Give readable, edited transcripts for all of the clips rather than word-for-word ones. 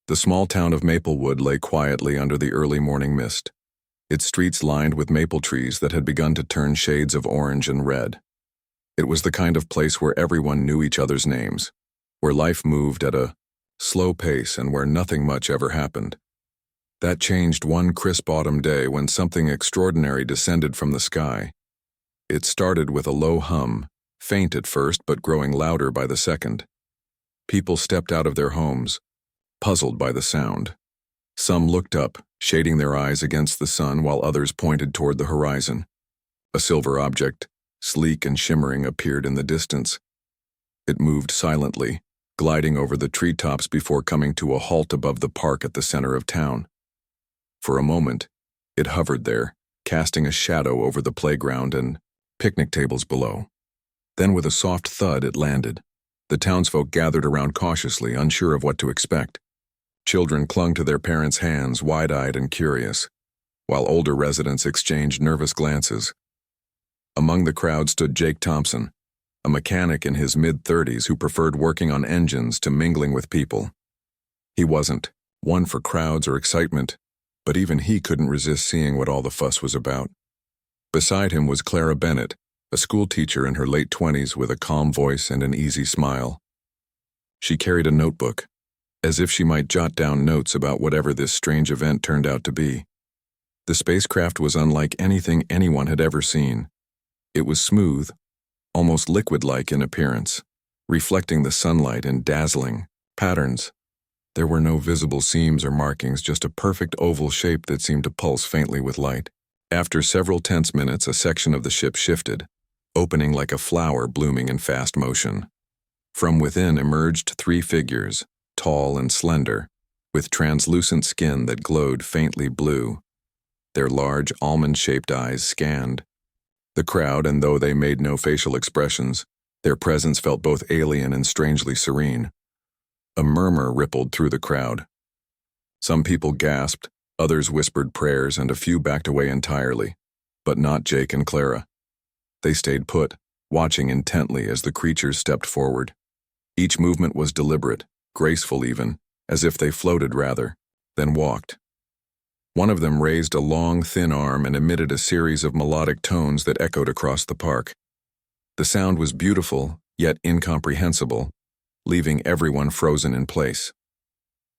The small town of Maplewood lay quietly under the early morning mist, its streets lined with maple trees that had begun to turn shades of orange and red. It was the kind of place where everyone knew each other's names, where life moved at a slow pace and where nothing much ever happened. That changed one crisp autumn day when something extraordinary descended from the sky. It started with a low hum, faint at first but growing louder by the second. People stepped out of their homes, puzzled by the sound. Some looked up, shading their eyes against the sun, while others pointed toward the horizon. A silver object, sleek and shimmering, appeared in the distance. It moved silently, gliding over the treetops before coming to a halt above the park at the center of town. For a moment, it hovered there, casting a shadow over the playground and picnic tables below. Then with a soft thud, it landed. The townsfolk gathered around cautiously, unsure of what to expect. Children clung to their parents' hands, wide-eyed and curious, while older residents exchanged nervous glances. Among the crowd stood Jake Thompson, a mechanic in his mid-30s who preferred working on engines to mingling with people. He wasn't one for crowds or excitement, but even he couldn't resist seeing what all the fuss was about. Beside him was Clara Bennett, a schoolteacher in her late 20s with a calm voice and an easy smile. She carried a notebook, as if she might jot down notes about whatever this strange event turned out to be. The spacecraft was unlike anything anyone had ever seen. It was smooth, almost liquid-like in appearance, reflecting the sunlight in dazzling patterns. There were no visible seams or markings, just a perfect oval shape that seemed to pulse faintly with light. After several tense minutes, a section of the ship shifted, opening like a flower blooming in fast motion. From within emerged three figures, tall and slender, with translucent skin that glowed faintly blue. Their large, almond-shaped eyes scanned the crowd, and though they made no facial expressions, their presence felt both alien and strangely serene. A murmur rippled through the crowd. Some people gasped, others whispered prayers, and a few backed away entirely, but not Jake and Clara. They stayed put, watching intently as the creatures stepped forward. Each movement was deliberate, graceful even, as if they floated rather than walked. One of them raised a long, thin arm and emitted a series of melodic tones that echoed across the park. The sound was beautiful, yet incomprehensible, leaving everyone frozen in place.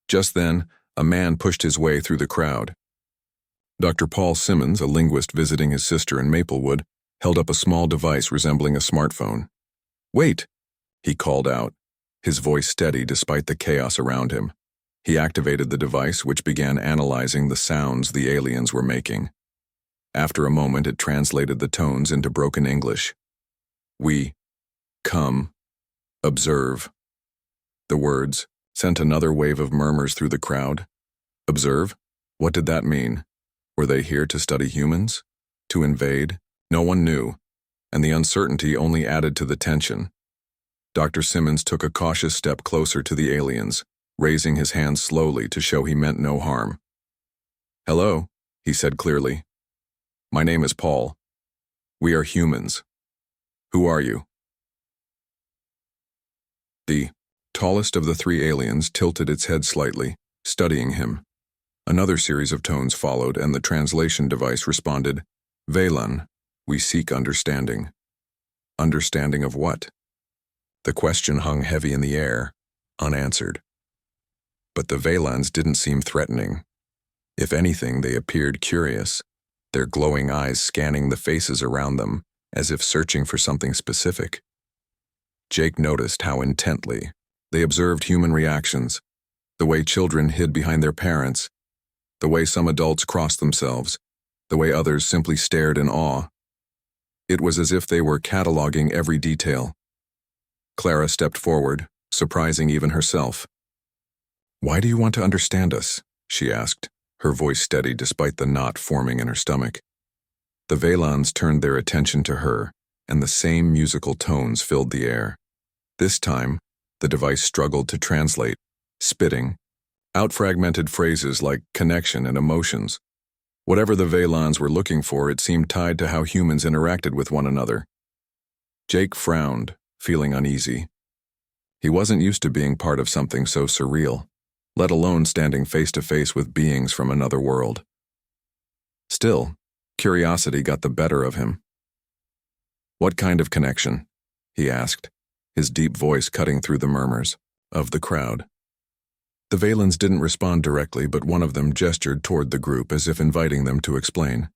Just then, a man pushed his way through the crowd. Dr. Paul Simmons, a linguist visiting his sister in Maplewood, held up a small device resembling a smartphone. "Wait!" he called out, his voice steady despite the chaos around him. He activated the device, which began analyzing the sounds the aliens were making. After a moment, it translated the tones into broken English. "We come, observe." The words sent another wave of murmurs through the crowd. Observe? What did that mean? Were they here to study humans? To invade? No one knew, and the uncertainty only added to the tension. Dr. Simmons took a cautious step closer to the aliens, raising his hand slowly to show he meant no harm. "Hello," he said clearly. "My name is Paul. We are humans. Who are you?" The tallest of the three aliens tilted its head slightly, studying him. Another series of tones followed, and the translation device responded, "Velan, we seek understanding." Understanding of what? The question hung heavy in the air, unanswered. But the Velans didn't seem threatening. If anything, they appeared curious, their glowing eyes scanning the faces around them, as if searching for something specific. Jake noticed how intently they observed human reactions, the way children hid behind their parents, the way some adults crossed themselves, the way others simply stared in awe. It was as if they were cataloging every detail. Clara stepped forward, surprising even herself. "Why do you want to understand us?" she asked, her voice steady despite the knot forming in her stomach. The Velans turned their attention to her, and the same musical tones filled the air. This time, the device struggled to translate, spitting out fragmented phrases like connection and emotions. Whatever the Velans were looking for, it seemed tied to how humans interacted with one another. Jake frowned, feeling uneasy. He wasn't used to being part of something so surreal, let alone standing face to face with beings from another world. Still, curiosity got the better of him. "What kind of connection?" he asked, his deep voice cutting through the murmurs of the crowd. The Valens didn't respond directly, but one of them gestured toward the group as if inviting them to explain.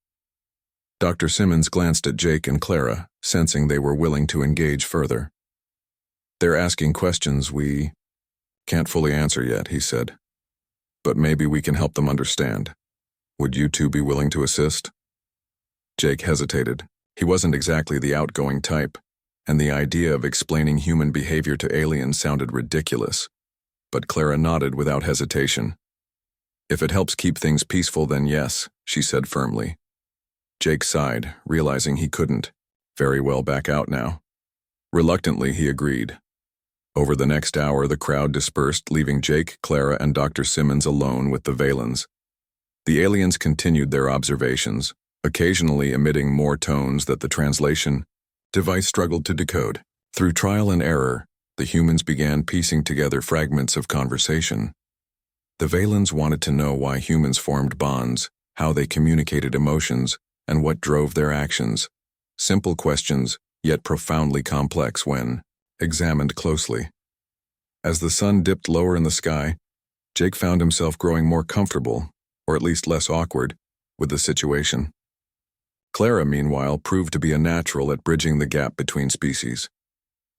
Dr. Simmons glanced at Jake and Clara, sensing they were willing to engage further. "They're asking questions we can't fully answer yet," he said. "But maybe we can help them understand. Would you two be willing to assist?" Jake hesitated. He wasn't exactly the outgoing type, and the idea of explaining human behavior to aliens sounded ridiculous. But Clara nodded without hesitation. "If it helps keep things peaceful, then yes," she said firmly. Jake sighed, realizing he couldn't very well back out now. Reluctantly, he agreed. Over the next hour, the crowd dispersed, leaving Jake, Clara, and Dr. Simmons alone with the Valens. The aliens continued their observations, occasionally emitting more tones that the translation device struggled to decode. Through trial and error, the humans began piecing together fragments of conversation. The Valens wanted to know why humans formed bonds, how they communicated emotions, and what drove their actions. Simple questions, yet profoundly complex when examined closely. As the sun dipped lower in the sky, Jake found himself growing more comfortable, or at least less awkward, with the situation. Clara, meanwhile, proved to be a natural at bridging the gap between species.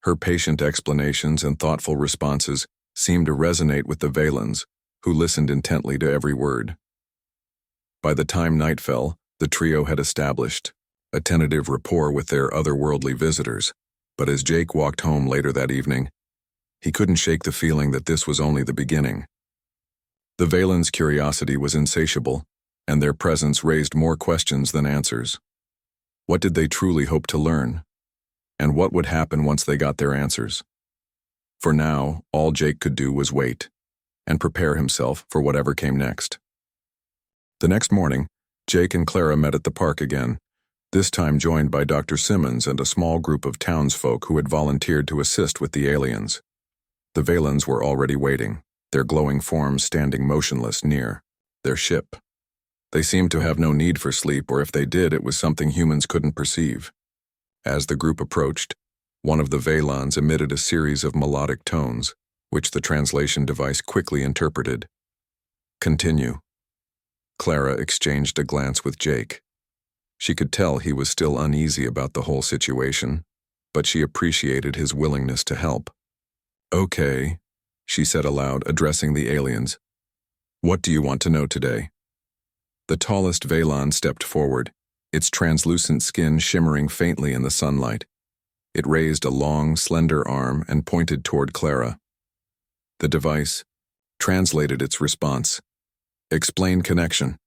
Her patient explanations and thoughtful responses seemed to resonate with the Valens, who listened intently to every word. By the time night fell, the trio had established a tentative rapport with their otherworldly visitors, but as Jake walked home later that evening, he couldn't shake the feeling that this was only the beginning. The Valens' curiosity was insatiable, and their presence raised more questions than answers. What did they truly hope to learn? And what would happen once they got their answers? For now, all Jake could do was wait and prepare himself for whatever came next. The next morning, Jake and Clara met at the park again, this time joined by Dr. Simmons and a small group of townsfolk who had volunteered to assist with the aliens. The Valens were already waiting, their glowing forms standing motionless near their ship. They seemed to have no need for sleep, or if they did, it was something humans couldn't perceive. As the group approached, one of the Valens emitted a series of melodic tones, which the translation device quickly interpreted. "Continue." Clara exchanged a glance with Jake. She could tell he was still uneasy about the whole situation, but she appreciated his willingness to help. "Okay," she said aloud, addressing the aliens. "What do you want to know today?" The tallest Valen stepped forward, its translucent skin shimmering faintly in the sunlight. It raised a long, slender arm and pointed toward Clara. The device translated its response. "Explain connection."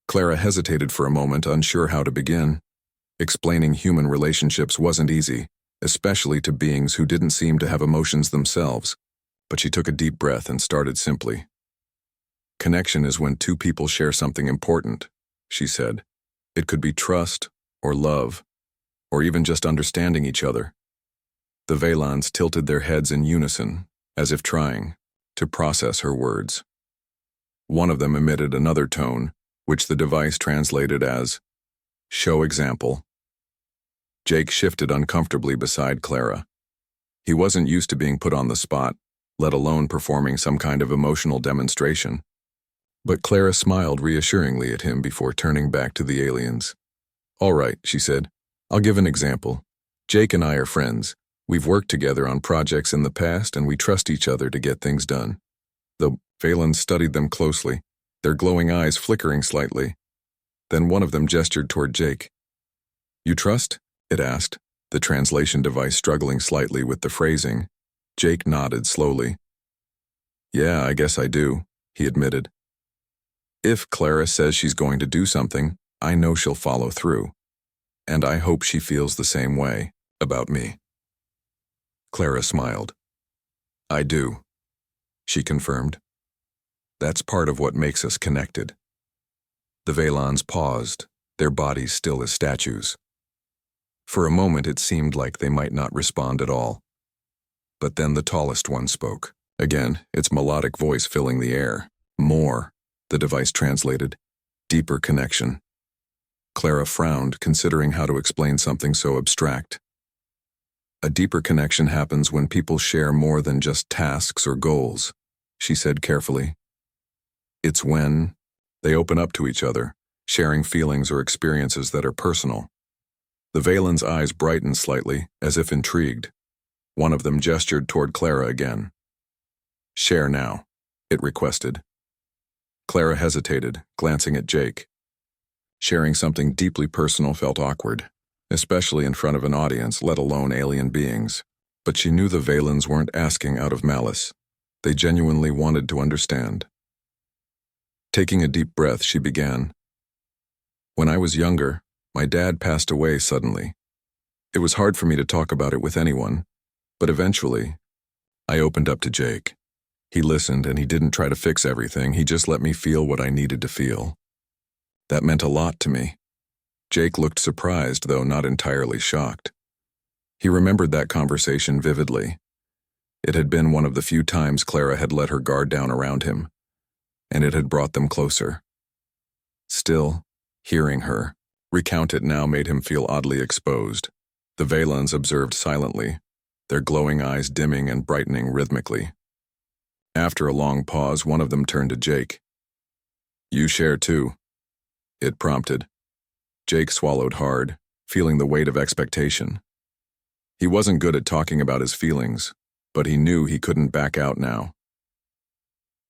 Clara hesitated for a moment, unsure how to begin. Explaining human relationships wasn't easy, especially to beings who didn't seem to have emotions themselves, but she took a deep breath and started simply. "Connection is when two people share something important," she said. "It could be trust, or love, or even just understanding each other." The Valens tilted their heads in unison, as if trying to process her words. One of them emitted another tone, which the device translated as, "Show example." Jake shifted uncomfortably beside Clara. He wasn't used to being put on the spot, let alone performing some kind of emotional demonstration. But Clara smiled reassuringly at him before turning back to the aliens. "All right," she said. "I'll give an example. Jake and I are friends. We've worked together on projects in the past, and we trust each other to get things done." The Valens studied them closely, their glowing eyes flickering slightly. Then one of them gestured toward Jake. "You trust?" it asked, the translation device struggling slightly with the phrasing. Jake nodded slowly. "Yeah, I guess I do," he admitted. "If Clara says she's going to do something, I know she'll follow through. And I hope she feels the same way about me." Clara smiled. "I do," she confirmed. "That's part of what makes us connected." The Valens paused, their bodies still as statues. For a moment it seemed like they might not respond at all. But then the tallest one spoke. Again, its melodic voice filling the air. More, the device translated. Deeper connection. Clara frowned, considering how to explain something so abstract. A deeper connection happens when people share more than just tasks or goals, she said carefully. It's when they open up to each other, sharing feelings or experiences that are personal. The Valen's eyes brightened slightly, as if intrigued. One of them gestured toward Clara again. Share now, it requested. Clara hesitated, glancing at Jake. Sharing something deeply personal felt awkward, especially in front of an audience, let alone alien beings. But she knew the Valens weren't asking out of malice. They genuinely wanted to understand. Taking a deep breath, she began. When I was younger, my dad passed away suddenly. It was hard for me to talk about it with anyone, but eventually, I opened up to Jake. He listened and he didn't try to fix everything, he just let me feel what I needed to feel. That meant a lot to me. Jake looked surprised, though not entirely shocked. He remembered that conversation vividly. It had been one of the few times Clara had let her guard down around him, and it had brought them closer. Still, hearing her recount it now made him feel oddly exposed. The Valens observed silently, their glowing eyes dimming and brightening rhythmically. After a long pause, one of them turned to Jake. You share too, it prompted. Jake swallowed hard, feeling the weight of expectation. He wasn't good at talking about his feelings, but he knew he couldn't back out now.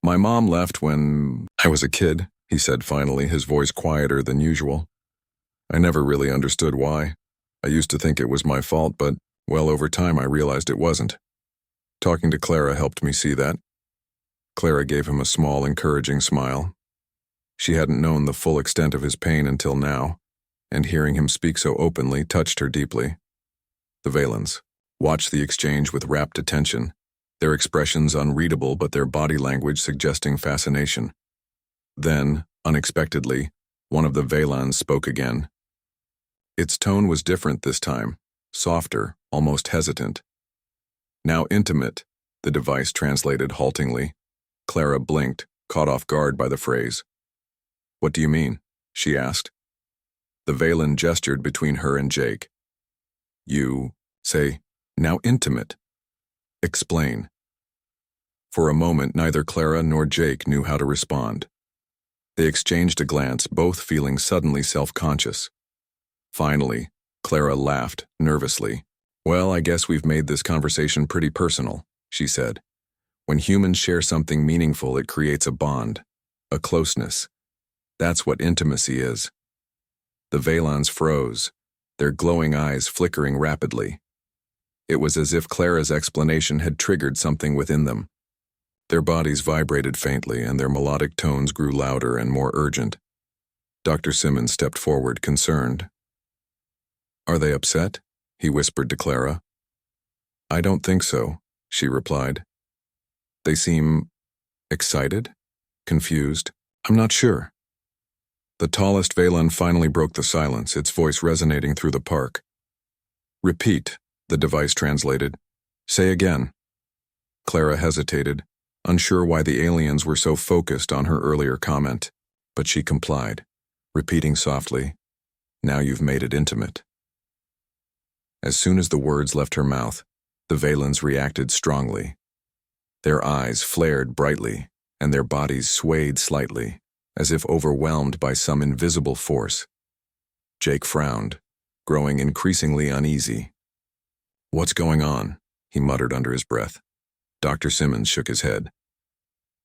My mom left when I was a kid, he said finally, his voice quieter than usual. I never really understood why. I used to think it was my fault, but, well, over time I realized it wasn't. Talking to Clara helped me see that. Clara gave him a small, encouraging smile. She hadn't known the full extent of his pain until now, and hearing him speak so openly touched her deeply. The Valens watched the exchange with rapt attention, their expressions unreadable but their body language suggesting fascination. Then, unexpectedly, one of the Valens spoke again. Its tone was different this time, softer, almost hesitant. Now intimate, the device translated haltingly. Clara blinked, caught off guard by the phrase. What do you mean? She asked. The Valen gestured between her and Jake. You say, now intimate. Explain. For a moment, neither Clara nor Jake knew how to respond. They exchanged a glance, both feeling suddenly self-conscious. Finally, Clara laughed, nervously. Well, I guess we've made this conversation pretty personal, she said. When humans share something meaningful, it creates a bond, a closeness. That's what intimacy is. The Valens froze, their glowing eyes flickering rapidly. It was as if Clara's explanation had triggered something within them. Their bodies vibrated faintly, and their melodic tones grew louder and more urgent. Dr. Simmons stepped forward, concerned. Are they upset? He whispered to Clara. I don't think so, she replied. They seem excited? Confused? I'm not sure. The tallest Valen finally broke the silence, its voice resonating through the park. Repeat, the device translated. Say again. Clara hesitated, unsure why the aliens were so focused on her earlier comment, but she complied, repeating softly, Now you've made it intimate. As soon as the words left her mouth, the Valens reacted strongly. Their eyes flared brightly, and their bodies swayed slightly, as if overwhelmed by some invisible force. Jake frowned, growing increasingly uneasy. What's going on? He muttered under his breath. Dr. Simmons shook his head.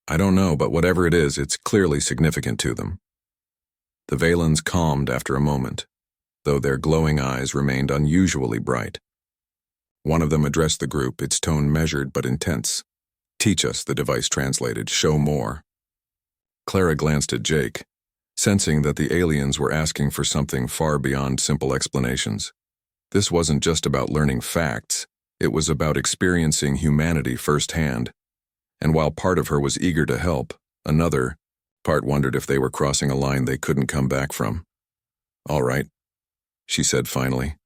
I don't know, but whatever it is, it's clearly significant to them. The Valens calmed after a moment, though their glowing eyes remained unusually bright. One of them addressed the group, its tone measured but intense. Teach us, the device translated, show more. Clara glanced at Jake, sensing that the aliens were asking for something far beyond simple explanations. This wasn't just about learning facts, it was about experiencing humanity firsthand. And while part of her was eager to help, another part wondered if they were crossing a line they couldn't come back from. All right, she said finally,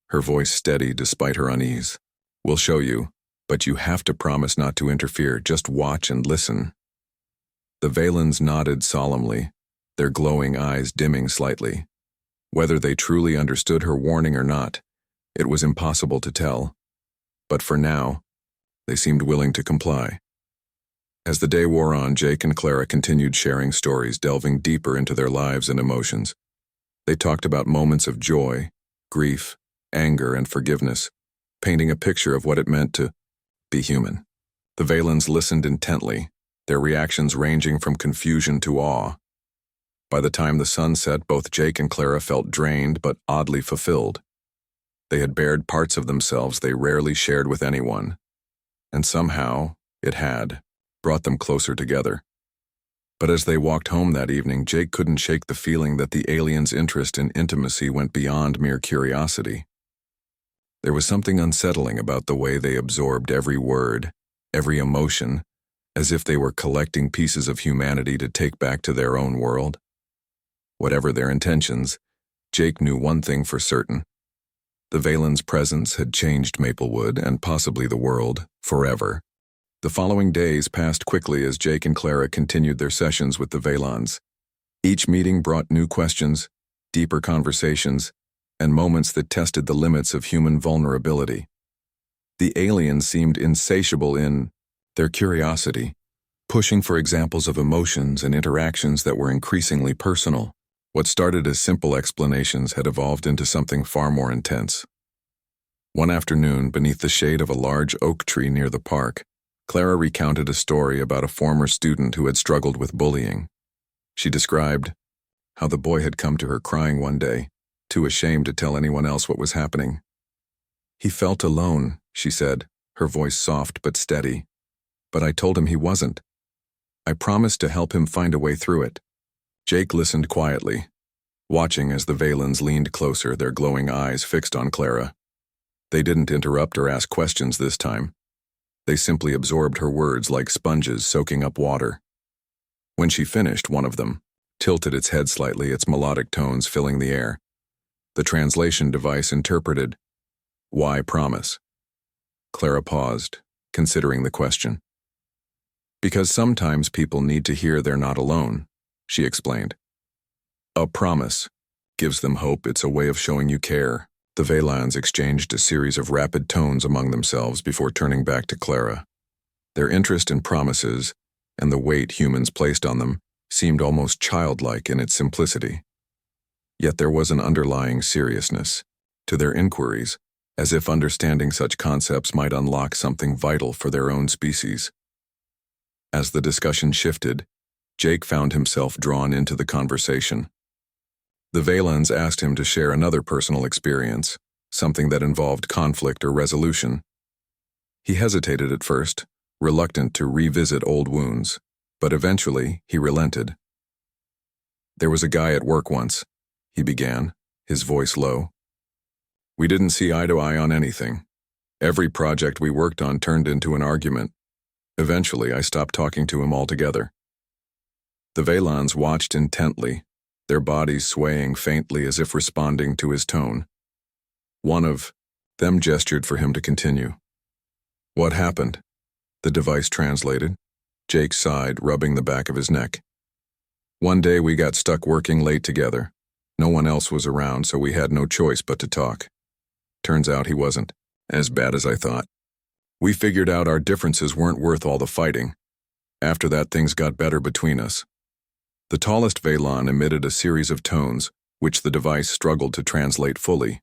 her voice steady despite her unease. We'll show you, But you have to promise not to interfere, just watch and listen. The Valens nodded solemnly, their glowing eyes dimming slightly. Whether they truly understood her warning or not, it was impossible to tell. But for now, they seemed willing to comply. As the day wore on, Jake and Clara continued sharing stories, delving deeper into their lives and emotions. They talked about moments of joy, grief, anger, and forgiveness, painting a picture of what it meant to be human. The Valens listened intently, their reactions ranging from confusion to awe. By the time the sun set, both Jake and Clara felt drained but oddly fulfilled. They had bared parts of themselves they rarely shared with anyone, and somehow it had brought them closer together. But as they walked home that evening, Jake couldn't shake the feeling that the aliens' interest in intimacy went beyond mere curiosity. There was something unsettling about the way they absorbed every word, every emotion, as if they were collecting pieces of humanity to take back to their own world. Whatever their intentions, Jake knew one thing for certain. The Valens' presence had changed Maplewood, and possibly the world, forever. The following days passed quickly as Jake and Clara continued their sessions with the Valens. Each meeting brought new questions, deeper conversations, and moments that tested the limits of human vulnerability. The aliens seemed insatiable in their curiosity, pushing for examples of emotions and interactions that were increasingly personal. What started as simple explanations had evolved into something far more intense. One afternoon, beneath the shade of a large oak tree near the park, Clara recounted a story about a former student who had struggled with bullying. She described how the boy had come to her crying one day, too ashamed to tell anyone else what was happening. "He felt alone," she said, her voice soft but steady. "But I told him he wasn't. I promised to help him find a way through it." Jake listened quietly, watching as the Valens leaned closer, their glowing eyes fixed on Clara. They didn't interrupt or ask questions this time. They simply absorbed her words like sponges soaking up water. When she finished, one of them tilted its head slightly, its melodic tones filling the air. The translation device interpreted, "Why promise?" Clara paused, considering the question. "Because sometimes people need to hear they're not alone," she explained. "A promise gives them hope. It's a way of showing you care." The Valens exchanged a series of rapid tones among themselves before turning back to Clara. Their interest in promises, and the weight humans placed on them, seemed almost childlike in its simplicity. Yet there was an underlying seriousness to their inquiries, as if understanding such concepts might unlock something vital for their own species. As the discussion shifted, Jake found himself drawn into the conversation. The Valens asked him to share another personal experience, something that involved conflict or resolution. He hesitated at first, reluctant to revisit old wounds, but eventually he relented. "There was a guy at work once," he began, his voice low. "We didn't see eye to eye on anything. Every project we worked on turned into an argument. Eventually, I stopped talking to him altogether." The Valens watched intently, their bodies swaying faintly as if responding to his tone. One of them gestured for him to continue. "What happened?" the device translated. Jake sighed, rubbing the back of his neck. "One day we got stuck working late together. No one else was around, so we had no choice but to talk. Turns out he wasn't as bad as I thought. We figured out our differences weren't worth all the fighting. After that, things got better between us." The tallest Valen emitted a series of tones, which the device struggled to translate fully.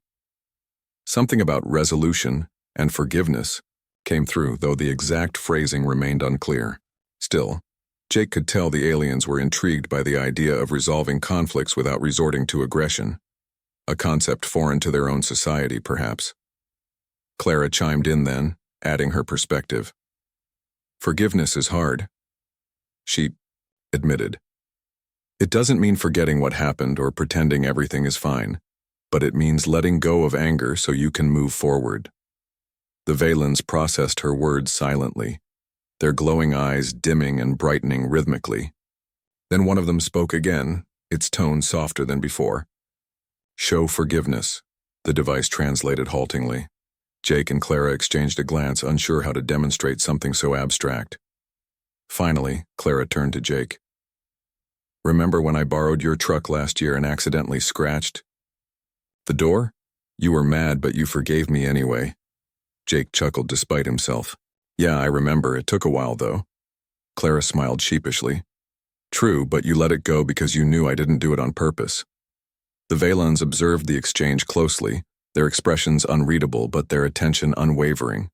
Something about resolution and forgiveness came through, though the exact phrasing remained unclear. Still, Jake could tell the aliens were intrigued by the idea of resolving conflicts without resorting to aggression, a concept foreign to their own society, perhaps. Clara chimed in then, adding her perspective. "Forgiveness is hard," she admitted. "It doesn't mean forgetting what happened or pretending everything is fine, but it means letting go of anger so you can move forward." The Valens processed her words silently, their glowing eyes dimming and brightening rhythmically. Then one of them spoke again, its tone softer than before. "Show forgiveness," the device translated haltingly. Jake and Clara exchanged a glance, unsure how to demonstrate something so abstract. Finally, Clara turned to Jake. Remember when I borrowed your truck last year and accidentally scratched the door? You were mad, but you forgave me anyway. Jake chuckled despite himself. Yeah, I remember. It took a while, though. Clara smiled sheepishly. True, but you let it go because you knew I didn't do it on purpose. The Valens observed the exchange closely, their expressions unreadable but their attention unwavering.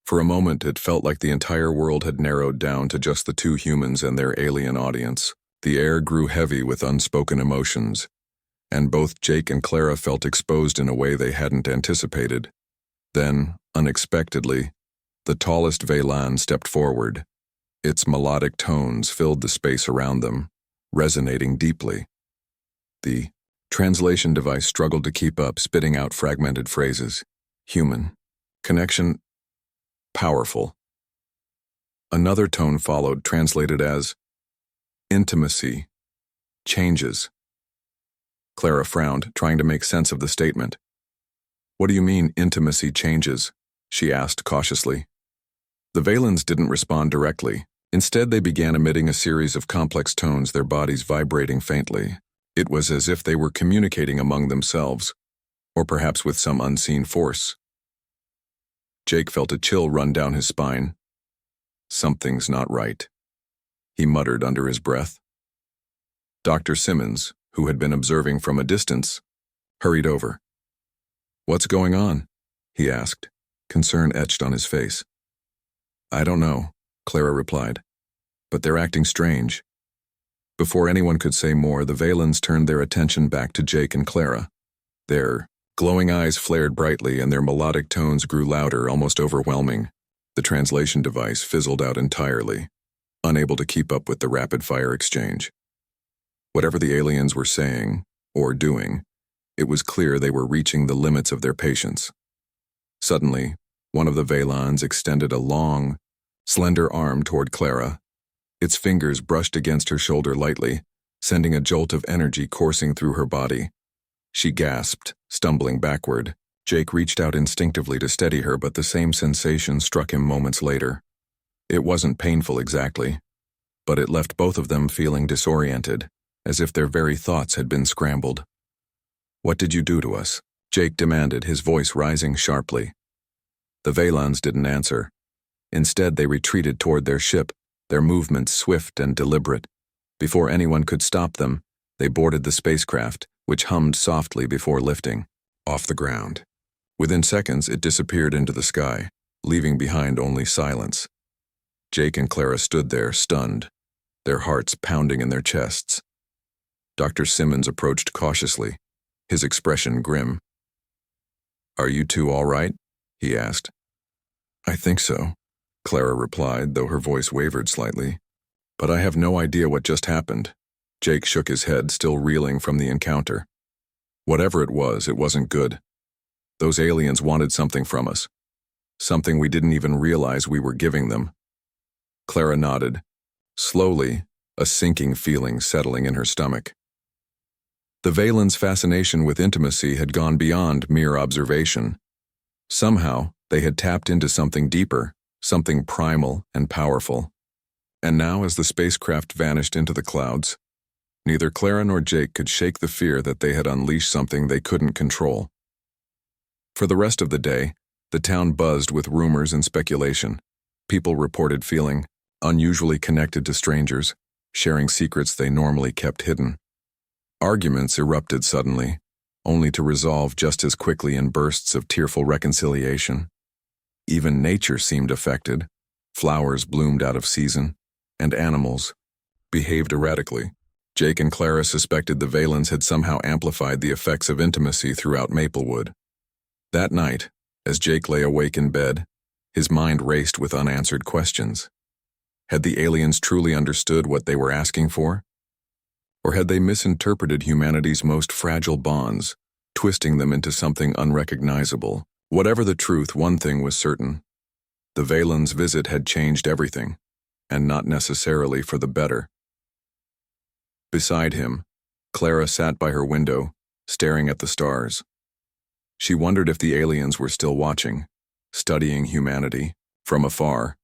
For a moment, it felt like the entire world had narrowed down to just the two humans and their alien audience. The air grew heavy with unspoken emotions, and both Jake and Clara felt exposed in a way they hadn't anticipated. Then, unexpectedly, the tallest Velan stepped forward. Its melodic tones filled the space around them, resonating deeply. The translation device struggled to keep up, spitting out fragmented phrases. Human. Connection. Powerful. Another tone followed, translated as intimacy. Changes. Clara frowned, trying to make sense of the statement. What do you mean, intimacy changes? She asked cautiously. The Valens didn't respond directly. Instead, they began emitting a series of complex tones, their bodies vibrating faintly. It was as if they were communicating among themselves, or perhaps with some unseen force. Jake felt a chill run down his spine. Something's not right, he muttered under his breath. Dr. Simmons, who had been observing from a distance, hurried over. What's going on? He asked, concern etched on his face. I don't know, Clara replied, but they're acting strange. Before anyone could say more, the Valens turned their attention back to Jake and Clara. Their glowing eyes flared brightly and their melodic tones grew louder, almost overwhelming. The translation device fizzled out entirely, unable to keep up with the rapid-fire exchange. Whatever the aliens were saying, or doing, it was clear they were reaching the limits of their patience. Suddenly, one of the Valens extended a long, slender arm toward Clara. Its fingers brushed against her shoulder lightly, sending a jolt of energy coursing through her body. She gasped, stumbling backward. Jake reached out instinctively to steady her, but the same sensation struck him moments later. It wasn't painful exactly, but it left both of them feeling disoriented, as if their very thoughts had been scrambled. What did you do to us? Jake demanded, his voice rising sharply. The Valens didn't answer. Instead, they retreated toward their ship, their movements swift and deliberate. Before anyone could stop them, they boarded the spacecraft, which hummed softly before lifting off the ground. Within seconds, it disappeared into the sky, leaving behind only silence. Jake and Clara stood there, stunned, their hearts pounding in their chests. Dr. Simmons approached cautiously, his expression grim. Are you two all right? He asked. I think so, Clara replied, though her voice wavered slightly. But I have no idea what just happened. Jake shook his head, still reeling from the encounter. Whatever it wasn't good. Those aliens wanted something from us. Something we didn't even realize we were giving them. Clara nodded. Slowly, a sinking feeling settling in her stomach. The Valens' fascination with intimacy had gone beyond mere observation. Somehow, they had tapped into something deeper, something primal and powerful. And now, as the spacecraft vanished into the clouds, neither Clara nor Jake could shake the fear that they had unleashed something they couldn't control. For the rest of the day, the town buzzed with rumors and speculation. People reported feeling unusually connected to strangers, sharing secrets they normally kept hidden. Arguments erupted suddenly, only to resolve just as quickly in bursts of tearful reconciliation. Even nature seemed affected. Flowers bloomed out of season, and animals behaved erratically. Jake and Clara suspected the Valens had somehow amplified the effects of intimacy throughout Maplewood. That night, as Jake lay awake in bed, his mind raced with unanswered questions. Had the aliens truly understood what they were asking for? Or had they misinterpreted humanity's most fragile bonds, twisting them into something unrecognizable? Whatever the truth, one thing was certain. The Valens' visit had changed everything, and not necessarily for the better. Beside him, Clara sat by her window, staring at the stars. She wondered if the aliens were still watching, studying humanity from afar?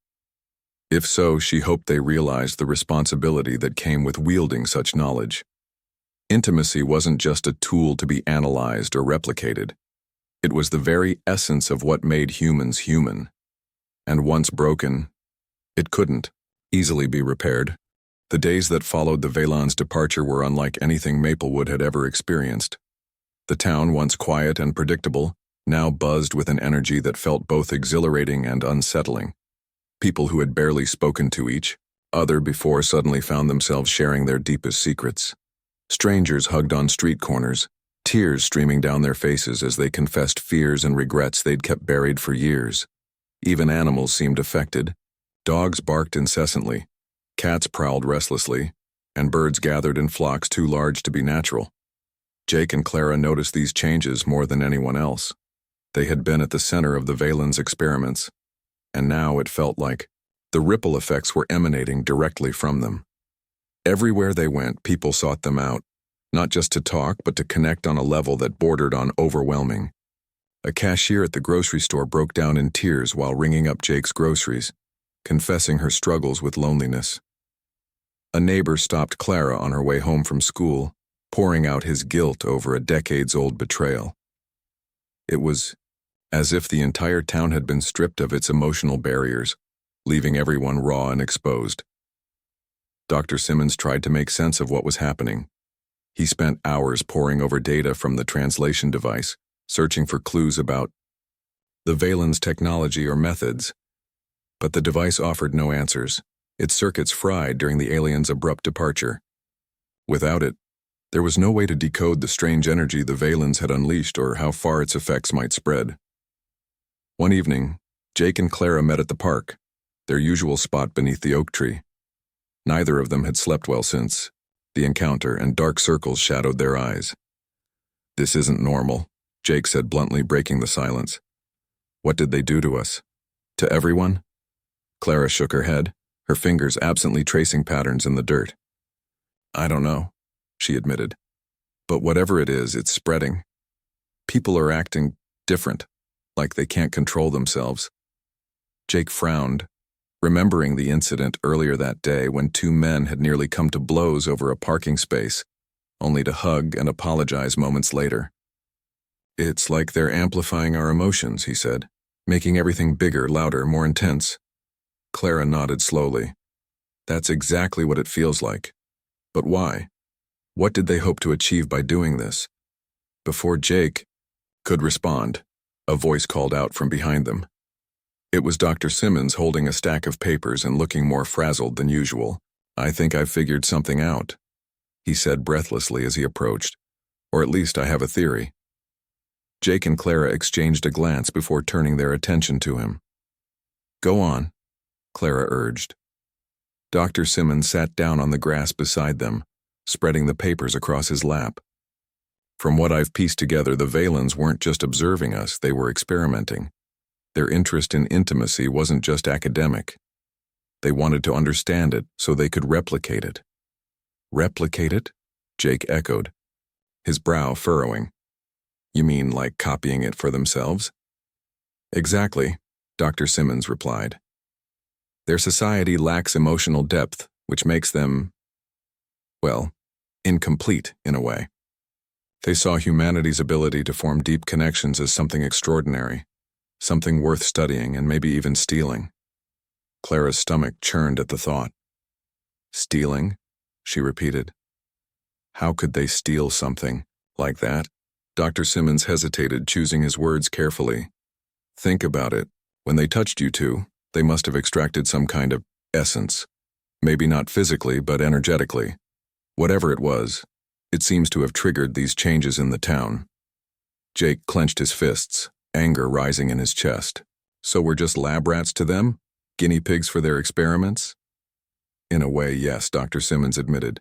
If so, she hoped they realized the responsibility that came with wielding such knowledge. Intimacy wasn't just a tool to be analyzed or replicated. It was the very essence of what made humans human. And once broken, it couldn't easily be repaired. The days that followed the Vaylon's departure were unlike anything Maplewood had ever experienced. The town, once quiet and predictable, now buzzed with an energy that felt both exhilarating and unsettling. People who had barely spoken to each other before suddenly found themselves sharing their deepest secrets. Strangers hugged on street corners, tears streaming down their faces as they confessed fears and regrets they'd kept buried for years. Even animals seemed affected. Dogs barked incessantly, cats prowled restlessly, and birds gathered in flocks too large to be natural. Jake and Clara noticed these changes more than anyone else. They had been at the center of the Vaylon's experiments, and now it felt like the ripple effects were emanating directly from them. Everywhere they went, people sought them out, not just to talk, but to connect on a level that bordered on overwhelming. A cashier at the grocery store broke down in tears while ringing up Jake's groceries, confessing her struggles with loneliness. A neighbor stopped Clara on her way home from school, pouring out his guilt over a decades-old betrayal. It was as if the entire town had been stripped of its emotional barriers, leaving everyone raw and exposed. Dr. Simmons tried to make sense of what was happening. He spent hours poring over data from the translation device, searching for clues about the Vaylon's technology or methods. But the device offered no answers, its circuits fried during the aliens' abrupt departure. Without it, there was no way to decode the strange energy the Vaylons had unleashed or how far its effects might spread. One evening, Jake and Clara met at the park, their usual spot beneath the oak tree. Neither of them had slept well since the encounter, and dark circles shadowed their eyes. "This isn't normal," Jake said bluntly, breaking the silence. "What did they do to us? To everyone?" Clara shook her head, her fingers absently tracing patterns in the dirt. "I don't know," she admitted. "But whatever it is, it's spreading. People are acting different, like they can't control themselves." Jake frowned, remembering the incident earlier that day when two men had nearly come to blows over a parking space, only to hug and apologize moments later. "It's like they're amplifying our emotions," he said, "making everything bigger, louder, more intense." Clara nodded slowly. "That's exactly what it feels like. But why? What did they hope to achieve by doing this?" Before Jake could respond, a voice called out from behind them. It was Dr. Simmons holding a stack of papers and looking more frazzled than usual. "I think I've figured something out," he said breathlessly as he approached. "Or at least I have a theory." Jake and Clara exchanged a glance before turning their attention to him. "Go on," Clara urged. Dr. Simmons sat down on the grass beside them, spreading the papers across his lap. "From what I've pieced together, the Vaylons weren't just observing us, they were experimenting. Their interest in intimacy wasn't just academic. They wanted to understand it so they could replicate it." "Replicate it?" Jake echoed, his brow furrowing. "You mean like copying it for themselves?" "Exactly," Dr. Simmons replied. "Their society lacks emotional depth, which makes them, well, incomplete in a way. They saw humanity's ability to form deep connections as something extraordinary, something worth studying and maybe even stealing." Clara's stomach churned at the thought. "Stealing?" she repeated. "How could they steal something like that?" Dr. Simmons hesitated, choosing his words carefully. "Think about it. When they touched you two, they must have extracted some kind of essence. Maybe not physically, but energetically. Whatever it was, it seems to have triggered these changes in the town." Jake clenched his fists, anger rising in his chest. "So we're just lab rats to them? Guinea pigs for their experiments?" "In a way, yes," Dr. Simmons admitted.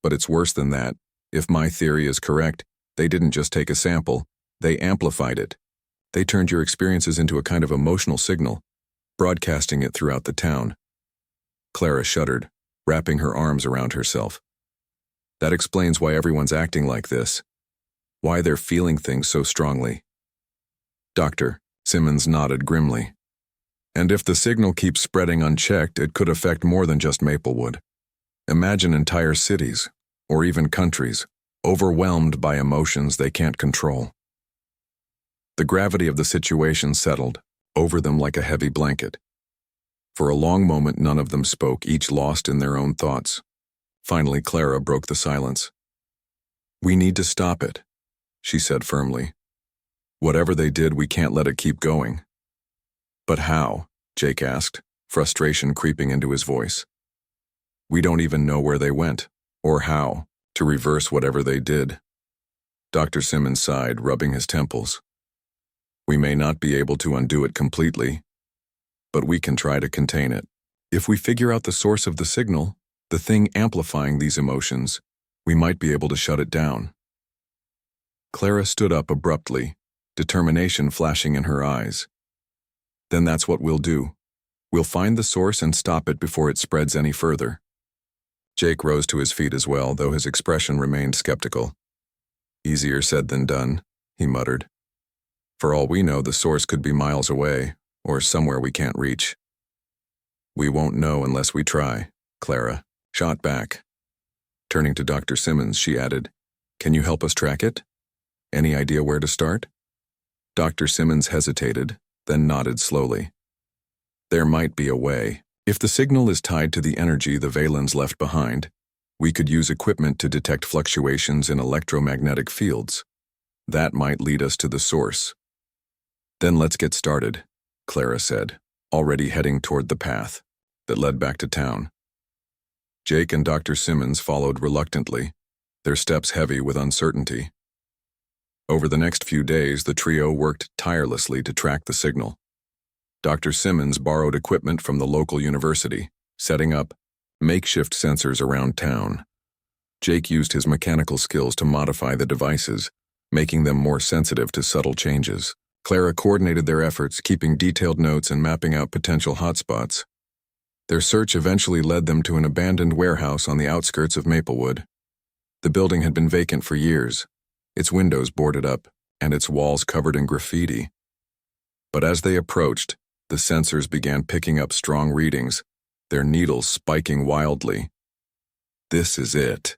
"But it's worse than that. If my theory is correct, they didn't just take a sample, they amplified it. They turned your experiences into a kind of emotional signal, broadcasting it throughout the town." Clara shuddered, wrapping her arms around herself. "That explains why everyone's acting like this. Why they're feeling things so strongly." Dr. Simmons nodded grimly. And if the signal keeps spreading unchecked, it could affect more than just Maplewood. Imagine entire cities, or even countries, overwhelmed by emotions they can't control. The gravity of the situation settled over them like a heavy blanket. For a long moment, none of them spoke, each lost in their own thoughts. Finally, Clara broke the silence. "We need to stop it," she said firmly. "Whatever they did, we can't let it keep going." "But how?" Jake asked, frustration creeping into his voice. "We don't even know where they went, or how, to reverse whatever they did." Dr. Simmons sighed, rubbing his temples. "We may not be able to undo it completely, but we can try to contain it. If we figure out the source of the signal, the thing amplifying these emotions, we might be able to shut it down." Clara stood up abruptly, determination flashing in her eyes. "Then that's what we'll do. We'll find the source and stop it before it spreads any further." Jake rose to his feet as well, though his expression remained skeptical. "Easier said than done," he muttered. "For all we know, the source could be miles away, or somewhere we can't reach." "We won't know unless we try," Clara shot back. Turning to Dr. Simmons, she added, "Can you help us track it? Any idea where to start?" Dr. Simmons hesitated, then nodded slowly. "There might be a way. If the signal is tied to the energy the Valens left behind, we could use equipment to detect fluctuations in electromagnetic fields. That might lead us to the source." "Then let's get started," Clara said, already heading toward the path that led back to town. Jake and Dr. Simmons followed reluctantly, their steps heavy with uncertainty. Over the next few days, the trio worked tirelessly to track the signal. Dr. Simmons borrowed equipment from the local university, setting up makeshift sensors around town. Jake used his mechanical skills to modify the devices, making them more sensitive to subtle changes. Clara coordinated their efforts, keeping detailed notes and mapping out potential hotspots. Their search eventually led them to an abandoned warehouse on the outskirts of Maplewood. The building had been vacant for years, its windows boarded up, and its walls covered in graffiti. But as they approached, the sensors began picking up strong readings, their needles spiking wildly. "This is it,"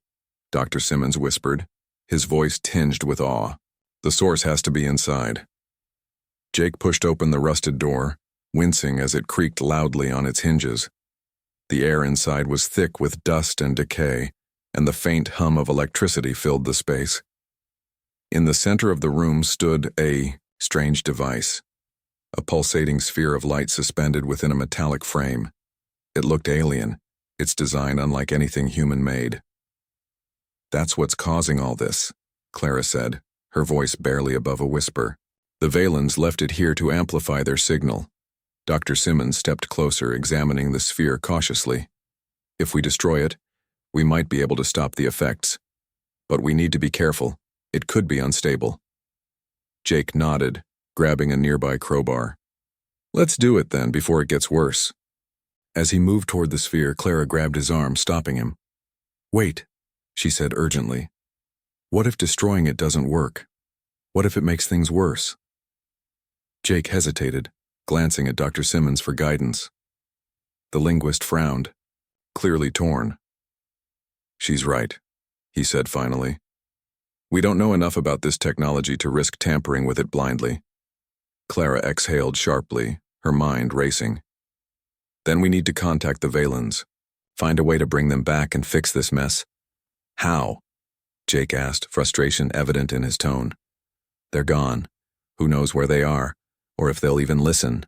Dr. Simmons whispered, his voice tinged with awe. "The source has to be inside." Jake pushed open the rusted door, wincing as it creaked loudly on its hinges. The air inside was thick with dust and decay, and the faint hum of electricity filled the space. In the center of the room stood a strange device, a pulsating sphere of light suspended within a metallic frame. It looked alien, its design unlike anything human-made. "That's what's causing all this," Clara said, her voice barely above a whisper. "The Valens left it here to amplify their signal." Dr. Simmons stepped closer, examining the sphere cautiously. "If we destroy it, we might be able to stop the effects. But we need to be careful. It could be unstable." Jake nodded, grabbing a nearby crowbar. "Let's do it then, before it gets worse." As he moved toward the sphere, Clara grabbed his arm, stopping him. "Wait," she said urgently. "What if destroying it doesn't work? What if it makes things worse?" Jake hesitated, glancing at Dr. Simmons for guidance. The linguist frowned, clearly torn. "She's right," he said finally. "We don't know enough about this technology to risk tampering with it blindly." Clara exhaled sharply, her mind racing. "Then we need to contact the Valens, find a way to bring them back and fix this mess." "How?" Jake asked, frustration evident in his tone. "They're gone. Who knows where they are, or if they'll even listen."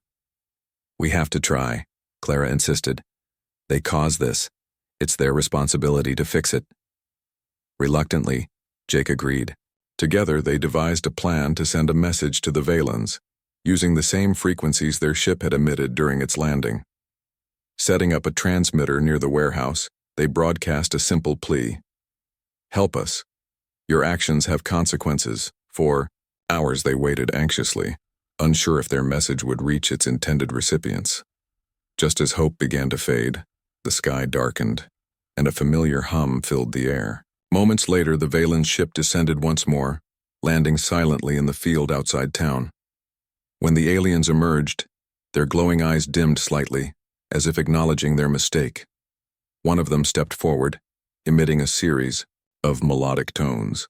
"We have to try," Clara insisted. "They caused this. It's their responsibility to fix it." Reluctantly, Jake agreed. Together, they devised a plan to send a message to the Valens, using the same frequencies their ship had emitted during its landing. Setting up a transmitter near the warehouse, they broadcast a simple plea. "Help us. Your actions have consequences." For hours they waited anxiously, unsure if their message would reach its intended recipients. Just as hope began to fade, the sky darkened, and a familiar hum filled the air. Moments later, the Valens ship descended once more, landing silently in the field outside town. When the aliens emerged, their glowing eyes dimmed slightly, as if acknowledging their mistake. One of them stepped forward, emitting a series of melodic tones.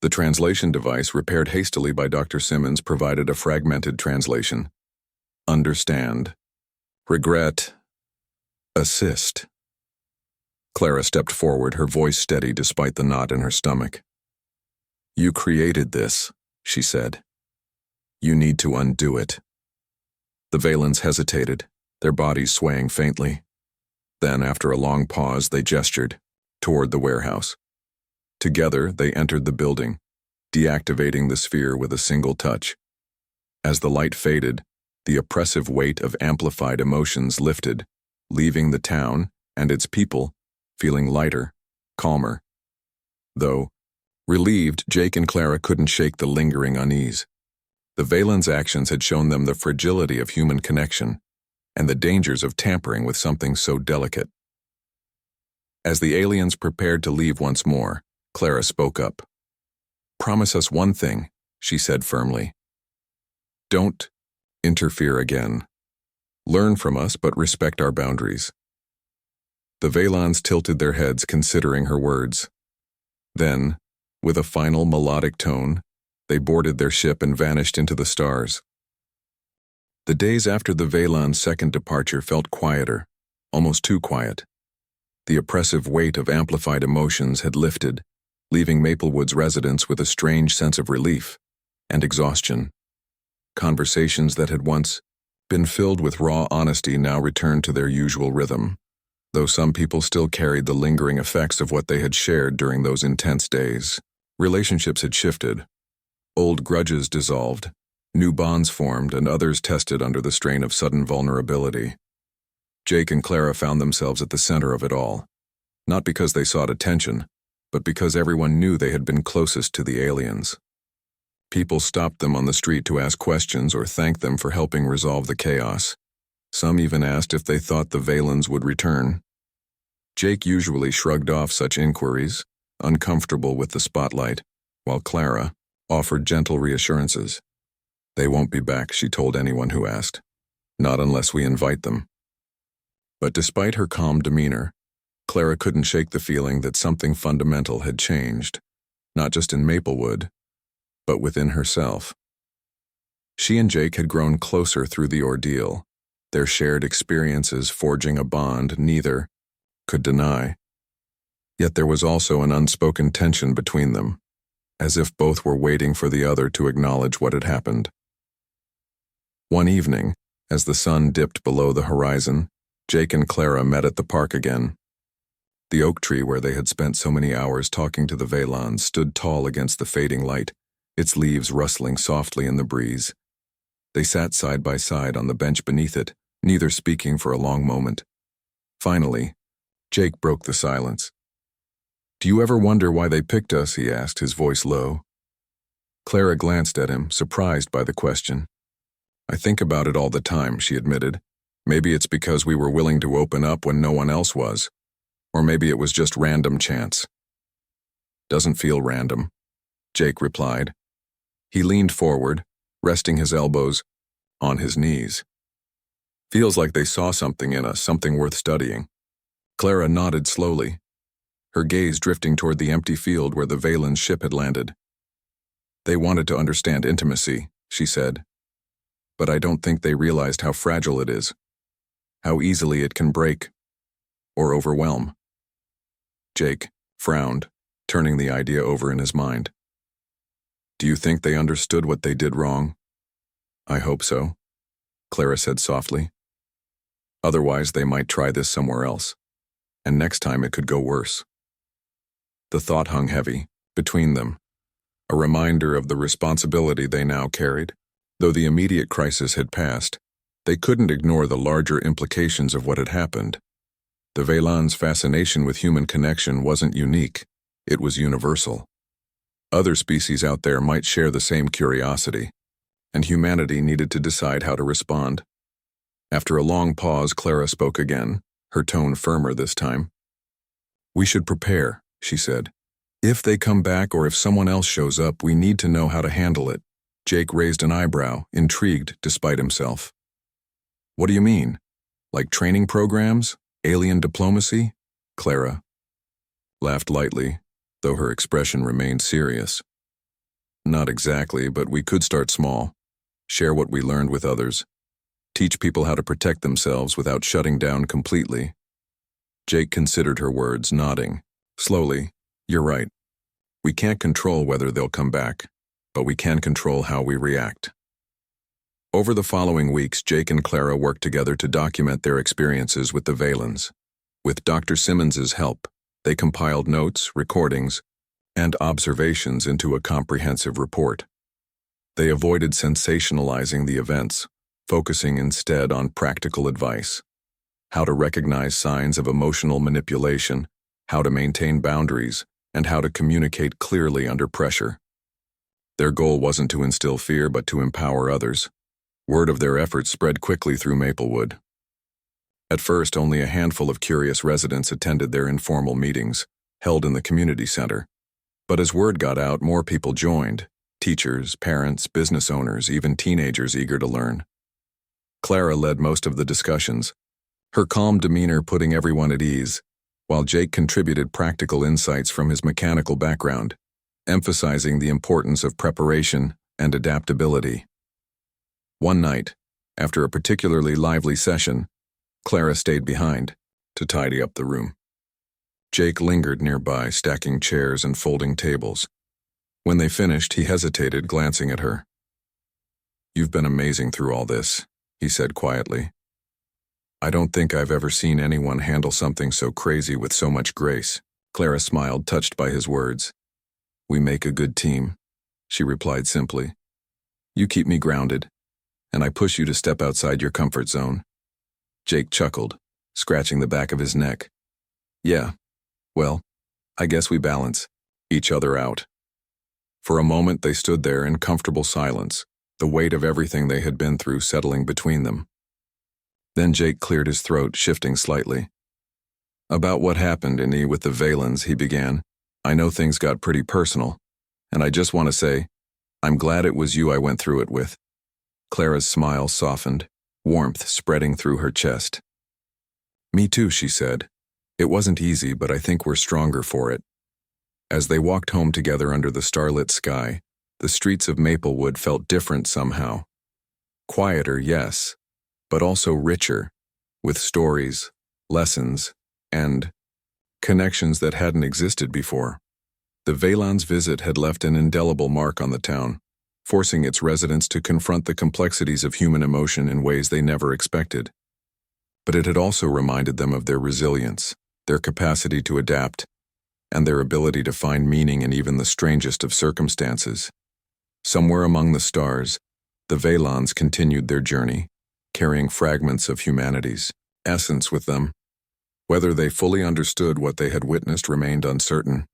The translation device, repaired hastily by Dr. Simmons, provided a fragmented translation. Understand. Regret. Assist. Clara stepped forward, her voice steady despite the knot in her stomach. You created this, she said. You need to undo it. The Valens hesitated, their bodies swaying faintly. Then, after a long pause, they gestured toward the warehouse. Together, they entered the building, deactivating the sphere with a single touch. As the light faded, the oppressive weight of amplified emotions lifted, leaving the town and its people feeling lighter, calmer. Though, relieved, Jake and Clara couldn't shake the lingering unease. The Valens' actions had shown them the fragility of human connection and the dangers of tampering with something so delicate. As the aliens prepared to leave once more, Clara spoke up. Promise us one thing, she said firmly. Don't interfere again. Learn from us, but respect our boundaries. The Valens tilted their heads, considering her words. Then, with a final melodic tone, they boarded their ship and vanished into the stars. The days after the Valens' second departure felt quieter, almost too quiet. The oppressive weight of amplified emotions had lifted, leaving Maplewood's residents with a strange sense of relief and exhaustion. Conversations that had once been filled with raw honesty now returned to their usual rhythm, though some people still carried the lingering effects of what they had shared during those intense days. Relationships had shifted. Old grudges dissolved, new bonds formed, and others tested under the strain of sudden vulnerability. Jake and Clara found themselves at the center of it all, not because they sought attention, but because everyone knew they had been closest to the aliens. People stopped them on the street to ask questions or thank them for helping resolve the chaos. Some even asked if they thought the Valens would return. Jake usually shrugged off such inquiries, uncomfortable with the spotlight, while Clara offered gentle reassurances. They won't be back, she told anyone who asked. Not unless we invite them. But despite her calm demeanor, Clara couldn't shake the feeling that something fundamental had changed, not just in Maplewood, but within herself. She and Jake had grown closer through the ordeal, their shared experiences forging a bond neither could deny. Yet there was also an unspoken tension between them, as if both were waiting for the other to acknowledge what had happened. One evening, as the sun dipped below the horizon, Jake and Clara met at the park again. The oak tree where they had spent so many hours talking to the Valens stood tall against the fading light, its leaves rustling softly in the breeze. They sat side by side on the bench beneath it, neither speaking for a long moment. Finally, Jake broke the silence. Do you ever wonder why they picked us? He asked, his voice low. Clara glanced at him, surprised by the question. I think about it all the time, she admitted. Maybe it's because we were willing to open up when no one else was. Or maybe it was just random chance. Doesn't feel random, Jake replied. He leaned forward, resting his elbows on his knees. Feels like they saw something in us, something worth studying. Clara nodded slowly, her gaze drifting toward the empty field where the Valens' ship had landed. They wanted to understand intimacy, she said. But I don't think they realized how fragile it is, how easily it can break or overwhelm. Jake frowned, turning the idea over in his mind. Do you think they understood what they did wrong? I hope so, Clara said softly. Otherwise, they might try this somewhere else, and next time it could go worse. The thought hung heavy between them, a reminder of the responsibility they now carried. Though the immediate crisis had passed, they couldn't ignore the larger implications of what had happened. The Valens' fascination with human connection wasn't unique, it was universal. Other species out there might share the same curiosity, and humanity needed to decide how to respond. After a long pause, Clara spoke again, her tone firmer this time. We should prepare, she said. If they come back or if someone else shows up, we need to know how to handle it. Jake raised an eyebrow, intrigued despite himself. What do you mean? Like training programs? Alien diplomacy? Clara laughed lightly, though her expression remained serious. Not exactly, but we could start small. Share what we learned with others. Teach people how to protect themselves without shutting down completely. Jake considered her words, nodding. Slowly, you're right. We can't control whether they'll come back, but we can control how we react. Over the following weeks, Jake and Clara worked together to document their experiences with the Valens. With Dr. Simmons's help, they compiled notes, recordings, and observations into a comprehensive report. They avoided sensationalizing the events, focusing instead on practical advice: how to recognize signs of emotional manipulation, how to maintain boundaries, and how to communicate clearly under pressure. Their goal wasn't to instill fear, but to empower others. Word of their efforts spread quickly through Maplewood. At first, only a handful of curious residents attended their informal meetings, held in the community center. But as word got out, more people joined: teachers, parents, business owners, even teenagers eager to learn. Clara led most of the discussions, her calm demeanor putting everyone at ease, while Jake contributed practical insights from his mechanical background, emphasizing the importance of preparation and adaptability. One night, after a particularly lively session, Clara stayed behind to tidy up the room. Jake lingered nearby, stacking chairs and folding tables. When they finished, he hesitated, glancing at her. "You've been amazing through all this," he said quietly. "I don't think I've ever seen anyone handle something so crazy with so much grace." Clara smiled, touched by his words. "We make a good team," she replied simply. "You keep me grounded, and I push you to step outside your comfort zone." Jake chuckled, scratching the back of his neck. "Yeah, well, I guess we balance each other out." For a moment they stood there in comfortable silence, the weight of everything they had been through settling between them. Then Jake cleared his throat, shifting slightly. "About what happened with the Valens," he began. "I know things got pretty personal, and I just want to say, I'm glad it was you I went through it with." Clara's smile softened, warmth spreading through her chest. "Me too," she said. "It wasn't easy, but I think we're stronger for it." As they walked home together under the starlit sky, the streets of Maplewood felt different somehow. Quieter, yes, but also richer, with stories, lessons, and connections that hadn't existed before. The Valens' visit had left an indelible mark on the town, forcing its residents to confront the complexities of human emotion in ways they never expected. But it had also reminded them of their resilience, their capacity to adapt, and their ability to find meaning in even the strangest of circumstances. Somewhere among the stars, the Valens continued their journey, carrying fragments of humanity's essence with them. Whether they fully understood what they had witnessed remained uncertain.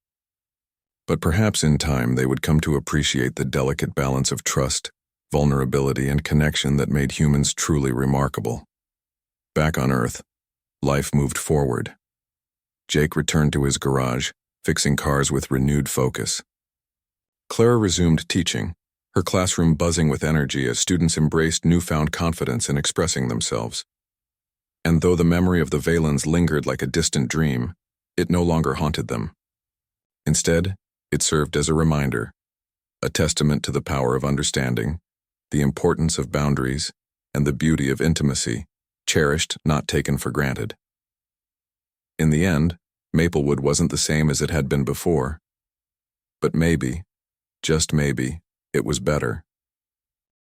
But perhaps in time they would come to appreciate the delicate balance of trust, vulnerability, and connection that made humans truly remarkable. Back on Earth, life moved forward. Jake returned to his garage, fixing cars with renewed focus. Clara resumed teaching, her classroom buzzing with energy as students embraced newfound confidence in expressing themselves. And though the memory of the Valens lingered like a distant dream, it no longer haunted them. Instead, it served as a reminder, a testament to the power of understanding, the importance of boundaries, and the beauty of intimacy, cherished, not taken for granted. In the end, Maplewood wasn't the same as it had been before. But maybe, just maybe, it was better.